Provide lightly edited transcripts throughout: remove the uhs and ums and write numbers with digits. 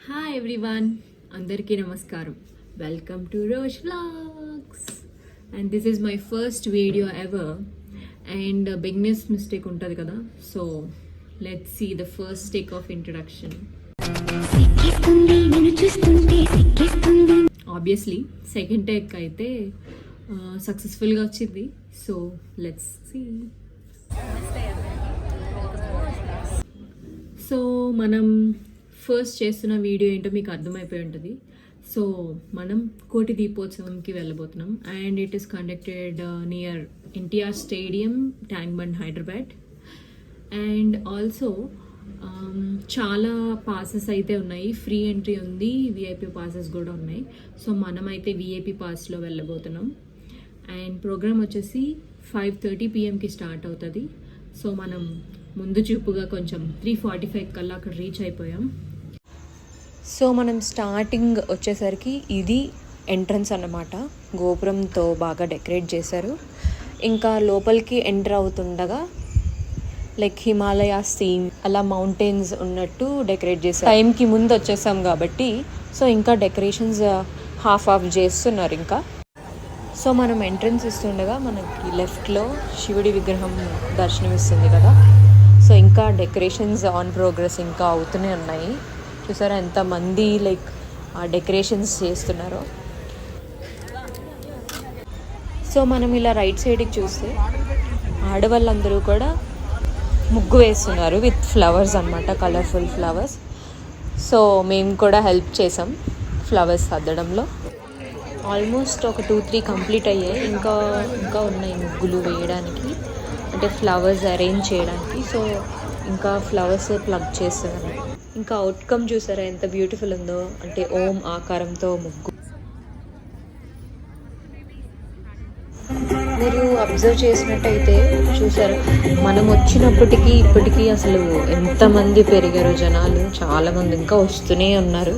Hi everyone, అందరికీ నమస్కారం. Welcome to Rosh vlogs. And this is my first video ever. And beginners mistake ఉంటుంది కదా, so let's see the first take of introduction. Obviously second take అయితే సక్సెస్ఫుల్గా వచ్చింది. So let's see. So మనం first చేస్తున్న video ఏంటో మీకు అర్థమైపోయి ఉంటుంది. సో మనం కోటి దీపోత్సవంకి వెళ్ళబోతున్నాం. And it is conducted near NTR stadium, Tank Bund, Hyderabad. And also చాలా పాసెస్ అయితే ఉన్నాయి. ఫ్రీ ఎంట్రీ ఉంది, విఐపి పాసెస్ కూడా ఉన్నాయి. సో మనమైతే విఐపి పాస్లో వెళ్ళబోతున్నాం. అండ్ ప్రోగ్రామ్ వచ్చేసి 5:30 PM స్టార్ట్ అవుతుంది. సో మనం ముందు చూపుగా కొంచెం 3:45 కల్లా అక్కడ రీచ్ అయిపోయాం. సో మనం స్టార్టింగ్ వచ్చేసరికి ఇది ఎంట్రన్స్ అన్నమాట. గోపురంతో బాగా డెకరేట్ చేశారు. ఇంకా లోపలికి ఎంటర్ అవుతుండగా లైక్ హిమాలయ సీన్, అలా మౌంటైన్స్ ఉన్నట్టు డెకరేట్ చేశారు. టైంకి ముందు వచ్చేసాం కాబట్టి సో ఇంకా డెకరేషన్స్ హాఫ్ చేస్తున్నారు ఇంకా. సో మనం ఎంట్రన్స్ ఇస్తుండగా మనకి లెఫ్ట్లో శివుడి విగ్రహం దర్శనమిస్తుంది కదా. సో ఇంకా డెకరేషన్స్ ఆన్ ప్రోగ్రెస్ ఇంకా అవుతూనే ఉన్నాయి. చూసారా ఎంతమంది లైక్ ఆ డెకరేషన్స్ చేస్తున్నారో. సో మనం ఇలా రైట్ సైడ్కి చూస్తే ఆడవాళ్ళందరూ కూడా ముగ్గు వేస్తున్నారు విత్ ఫ్లవర్స్ అన్నమాట, కలర్ఫుల్ ఫ్లవర్స్. సో మేము కూడా హెల్ప్ చేసాం ఫ్లవర్స్ అద్దడంలో. ఆల్మోస్ట్ ఒక 2-3 కంప్లీట్ అయ్యాయి. ఇంకా ఉన్నాయి ముగ్గులు వేయడానికి, అంటే ఫ్లవర్స్ అరేంజ్ చేయడానికి. సో ఇంకా ఫ్లవర్స్ ప్లగ్ చేస్తున్నారు. ఇంకా అవుట్కమ్ చూసారా ఎంత బ్యూటిఫుల్ ఉందో, అంటే ఓం ఆకారంతో ముగ్గు. మీరు అబ్జర్వ్ చేసినట్టయితే చూసారు మనం వచ్చినప్పటికీ ఇప్పటికీ అసలు ఎంతమంది పెరిగారు జనాలు. చాలామంది ఇంకా వస్తూనే ఉన్నారు.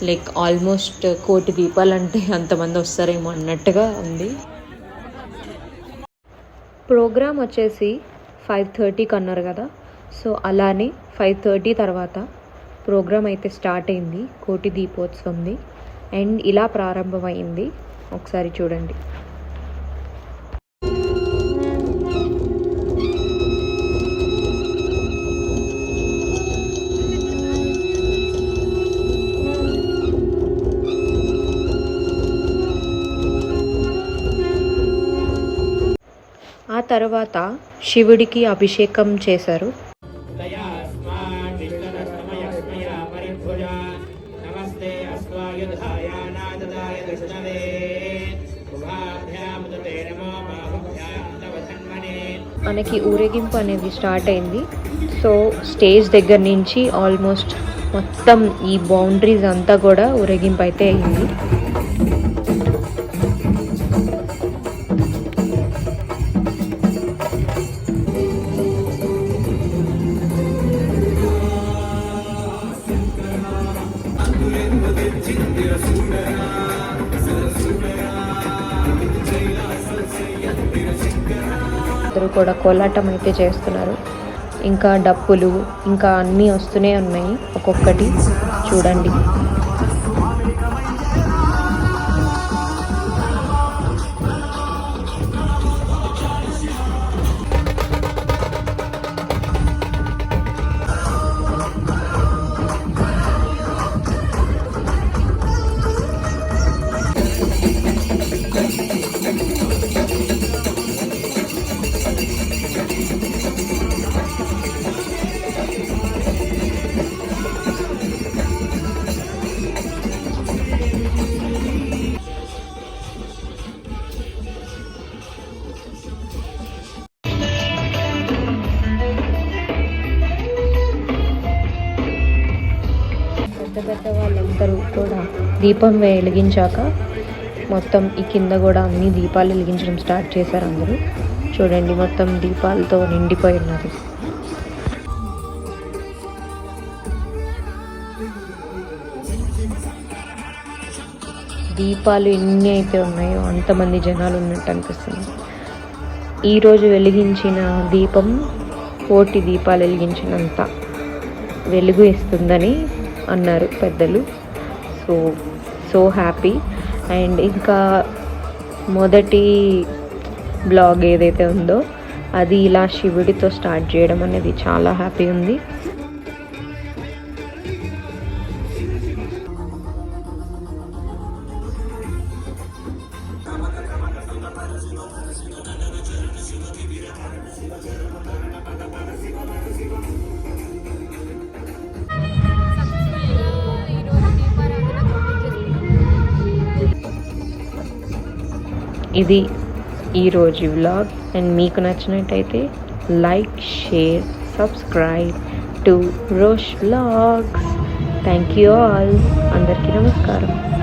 లైక్ ఆల్మోస్ట్ 1 కోటి దీపాలు అంటే అంతమంది వస్తారేమో అన్నట్టుగా ఉంది. ప్రోగ్రామ్ వచ్చేసి 5:30కి అన్నారు కదా. సో అలానే 5:30 తర్వాత ప్రోగ్రామ్ అయితే స్టార్ట్ అయింది, కోటి దీపోత్సవంది. అండ్ ఇలా ప్రారంభమైంది, ఒకసారి చూడండి. ఆ తర్వాత శివుడికి అభిషేకం చేశారు. మనకి ఊరేగింపు అనేది స్టార్ట్ అయింది. సో స్టేజ్ దగ్గర నుంచి ఆల్మోస్ట్ మొత్తం ఈ బౌండరీస్ అంతా కూడా ఊరేగింపు అయితే అయింది. అందరూ కూడా కోలాటం అయితే చేస్తున్నారు. ఇంకా డప్పులు ఇంకా అన్నీ వస్తూనే ఉన్నాయి ఒక్కొక్కటి, చూడండి. పెద్ద వాళ్ళందరూ కూడా దీపం వెలిగించాక మొత్తం ఈ కింద కూడా అన్ని దీపాలు వెలిగించడం స్టార్ట్ చేశారు అందరూ. చూడండి మొత్తం దీపాలతో నిండిపోయి ఉన్నది. దీపాలు ఎన్ని అయితే ఉన్నాయో అంతమంది జనాలు ఉన్నట్టు అనిపిస్తుంది. ఈరోజు వెలిగించిన దీపం 1 కోటి దీపాలు వెలిగించినంత వెలుగు ఇస్తుందని అన్నారు పెద్దలు. So happy. అండ్ ఇంకా మొదటి బ్లాగ్ ఏదైతే ఉందో అది ఇలా శివుడితో స్టార్ట్ చేయడం అనేది చాలా హ్యాపీ ఉంది. ఇది ఈరోజు వ్లాగ్. అండ్ మీకు నచ్చినట్టయితే like, share, subscribe to Rosh vlogs. Thank you all. అందరికీ నమస్కారం.